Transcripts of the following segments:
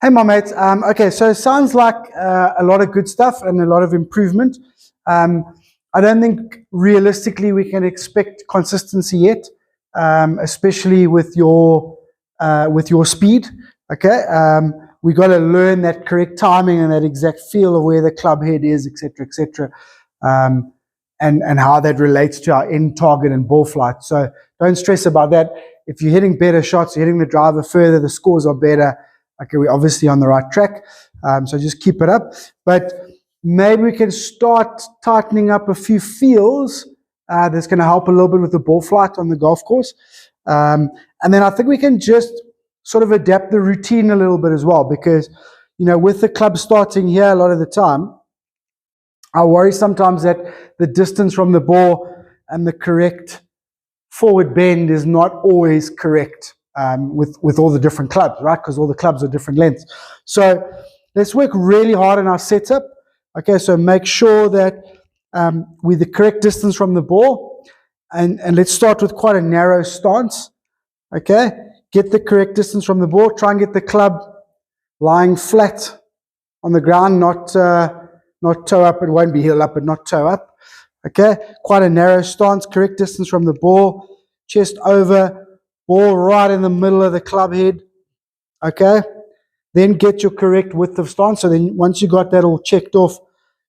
Hey, my mates. Okay, so it sounds like a lot of good stuff and a lot of improvement. Um, I don't think realistically we can expect consistency yet, especially with your speed. Okay, we got to learn that correct timing and that exact feel of where the club head is, etc., um, and how that relates to our end target and ball flight. So don't stress about that. If you're hitting better shots, you're hitting the driver further, the scores are better. Okay, we're obviously on the right track, so just keep it up. But maybe we can start tightening up a few feels that's going to help a little bit with the ball flight on the golf course. And then I think we can just sort of adapt the routine a little bit as well, because, you know, with the club starting here a lot of the time, I worry sometimes that the distance from the ball and the correct forward bend is not always correct. With all the different clubs, right? Because all the clubs are different lengths. So let's work really hard on our setup. Okay, so make sure that we're the correct distance from the ball. And let's start with quite a narrow stance. Okay, get the correct distance from the ball. Try and get the club lying flat on the ground, not toe up. It won't be heel up, but not toe up. Okay, quite a narrow stance, correct distance from the ball, chest over, ball right in the middle of the club head. Okay, then get your correct width of stance. So then once you got that all checked off,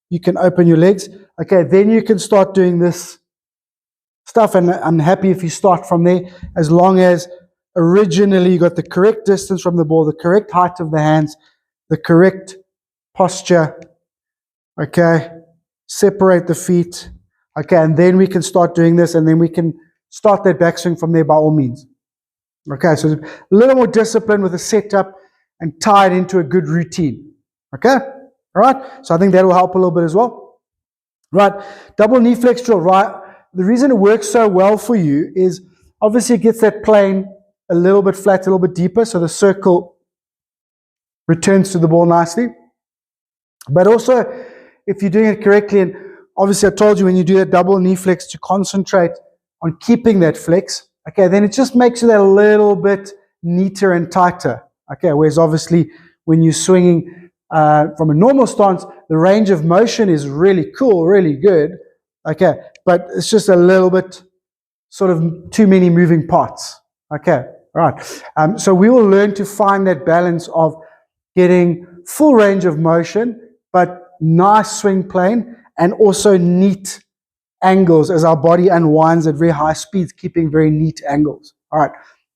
you can open your legs. Okay, then you can start doing this stuff, and I'm happy if you start from there, as long as originally you got the correct distance from the ball, the correct height of the hands, the correct posture. Okay, separate the feet. Okay, and then we can start doing this, and then we can start that backswing from there by all means. Okay, so a little more discipline with the setup and tie it into a good routine. Okay, all right. So I think that will help a little bit as well. Right, double knee flex drill. Right, the reason it works so well for you is obviously it gets that plane a little bit flat, a little bit deeper, so the circle returns to the ball nicely. But also, if you're doing it correctly, and obviously I told you when you do that double knee flex to concentrate on keeping that flex. Okay, then it just makes it a little bit neater and tighter. Okay, whereas obviously when you're swinging from a normal stance, the range of motion is really cool, really good. Okay, but it's just a little bit sort of too many moving parts. Okay, all right. So we will learn to find that balance of getting full range of motion, but nice swing plane and also neat angles as our body unwinds at very high speeds, keeping very neat angles. All right,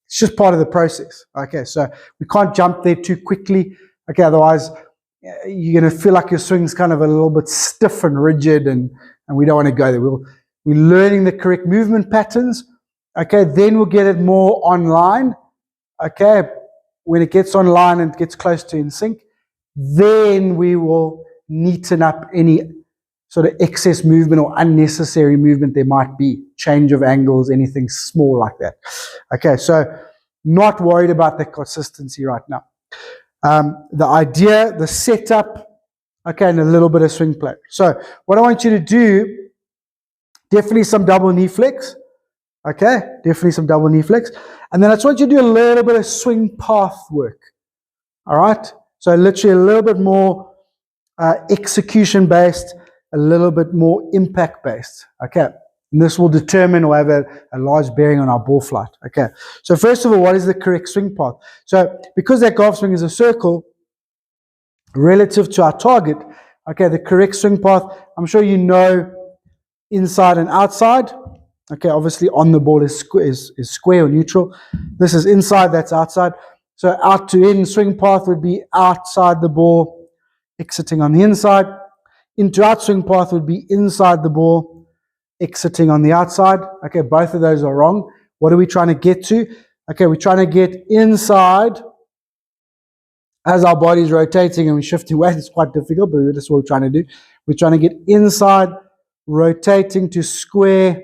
it's just part of the process. Okay, so we can't jump there too quickly. Okay, otherwise you're going to feel like your swing's kind of a little bit stiff and rigid, and we don't want to go there. We're learning the correct movement patterns. Okay, then we'll get it more online. Okay, when it gets online and gets close to in sync, then we will neaten up any sort of excess movement or unnecessary movement there might be, change of angles, anything small like that. Okay, so not worried about the consistency right now. The idea, the setup, okay, and a little bit of swing play. So what I want you to do, definitely some double knee flex. Okay, definitely some double knee flex. And then I just want you to do a little bit of swing path work. All right, so literally a little bit more execution based, a little bit more impact based. Okay, and this will determine or have a large bearing on our ball flight. Okay, so first of all, what is the correct swing path? So because that golf swing is a circle relative to our target, okay, the correct swing path, I'm sure you know inside and outside. Okay, obviously on the ball is square or neutral. This is inside, that's outside. So out to in swing path would be outside the ball, exiting on the inside. Into out swing path would be inside the ball, exiting on the outside. Okay, both of those are wrong. What are we trying to get to? Okay, we're trying to get inside as our body's rotating and we're shifting weight. It's quite difficult, but that's what we're trying to do. We're trying to get inside, rotating to square,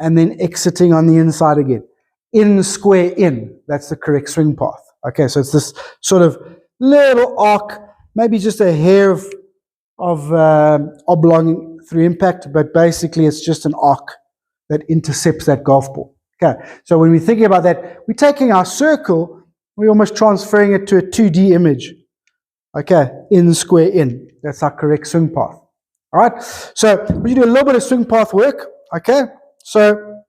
and then exiting on the inside again. In, square, in. That's the correct swing path. Okay, so it's this sort of little arc, maybe just a hair of oblong through impact, but basically it's just an arc that intercepts that golf ball. Okay, so when we're thinking about that, we're taking our circle, We're almost transferring it to a 2D image. Okay, in, square, in. That's our correct swing path. All right, so we do a little bit of swing path work. Okay, so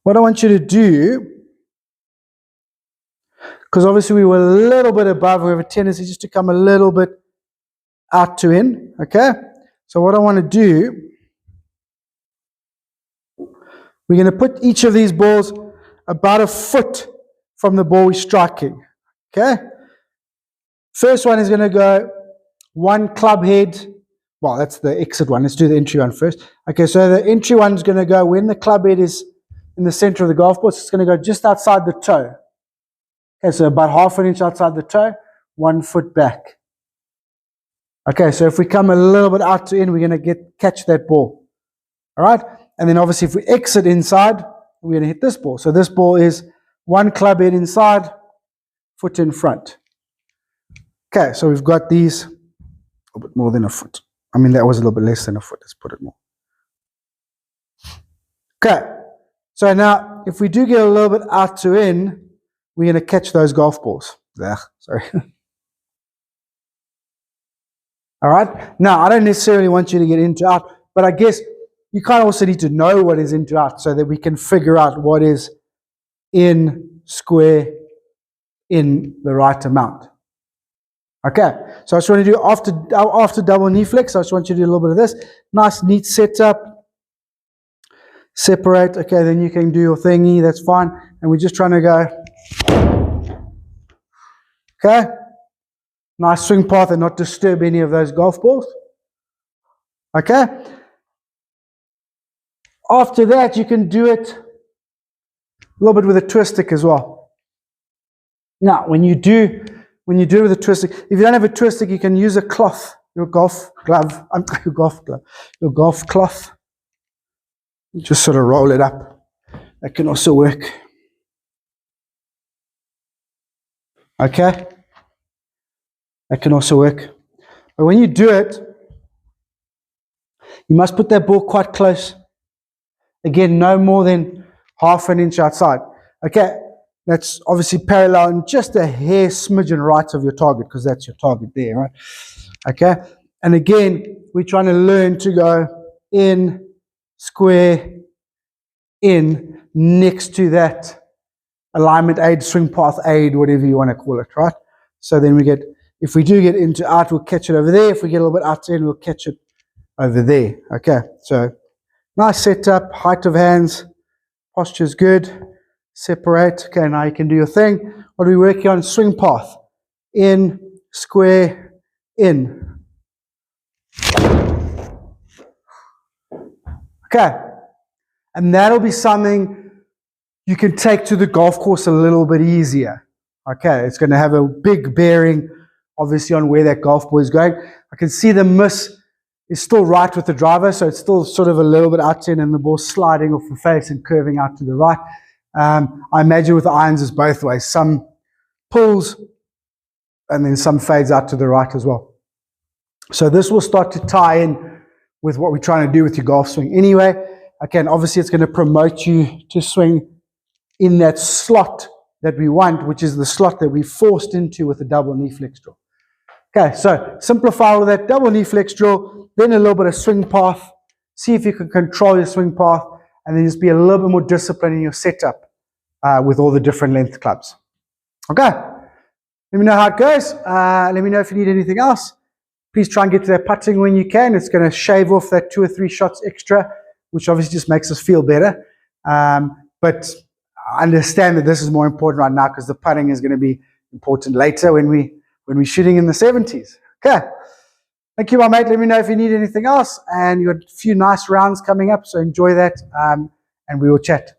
what I want you to do, because obviously we were a little bit above, we have a tendency just to come a little bit out to in. Okay, so what I want to do, we're going to put each of these balls about a foot from the ball we're striking. Okay, first one is going to go one club head. Well, that's the exit one. Let's do the entry one first. Okay, so the entry one is going to go when the club head is in the center of the golf ball. So it's going to go just outside the toe. Okay, so about half an inch outside the toe, 1 foot back. Okay, so if we come a little bit out to in, we're going to catch that ball. All right, and then obviously if we exit inside, we're going to hit this ball. So this ball is one club head inside, foot in front. Okay, so we've got these a little bit more than a foot. I mean, that was a little bit less than a foot. Let's put it more. Okay, so now if we do get a little bit out to in, we're going to catch those golf balls. Sorry. All right, now I don't necessarily want you to get into out, but I guess you kind of also need to know what is into out so that we can figure out what is in, square, in the right amount. Okay, so I just want to do after double knee flex, I just want you to do a little bit of this. Nice, neat setup. Separate, okay, then you can do your thingy, that's fine. And we're just trying to go, okay, nice swing path and not disturb any of those golf balls. Okay, after that, you can do it a little bit with a twist stick as well. Now, when you do it with a twist stick, if you don't have a twist stick, you can use a cloth, your golf cloth. You just sort of roll it up. That can also work. Okay? That can also work. But when you do it, you must put that ball quite close. Again, no more than half an inch outside. Okay? That's obviously parallel and just a hair smidgen right of your target, because that's your target there, right? Okay? And again, we're trying to learn to go in, square, in, next to that alignment aid, swing path aid, whatever you want to call it, right? So then we get, if we do get into out, we'll catch it over there. If we get a little bit out in, we'll catch it over there. Okay, so nice setup, height of hands, posture's good. Separate. Okay, now you can do your thing. What are we working on? Swing path. In, square, in. Okay, and that'll be something you can take to the golf course a little bit easier. Okay, it's going to have a big bearing, obviously, on where that golf ball is going. I can see the miss is still right with the driver, so it's still sort of a little bit out in, and the ball sliding off the face and curving out to the right. I imagine with the irons is both ways. Some pulls, and then some fades out to the right as well. So this will start to tie in with what we're trying to do with your golf swing anyway. Again, obviously it's going to promote you to swing in that slot that we want, which is the slot that we forced into with the double knee flex drill. Okay, so simplify all of that. Double knee flex drill, then a little bit of swing path. See if you can control your swing path, and then just be a little bit more disciplined in your setup with all the different length clubs. Okay, let me know how it goes. Let me know if you need anything else. Please try and get to that putting when you can. It's going to shave off that 2 or 3 shots extra, which obviously just makes us feel better. But I understand that this is more important right now because the putting is going to be important later when we're shooting in the 70s. Okay. Thank you, my mate. Let me know if you need anything else. And you've got a few nice rounds coming up, so enjoy that. And we will chat.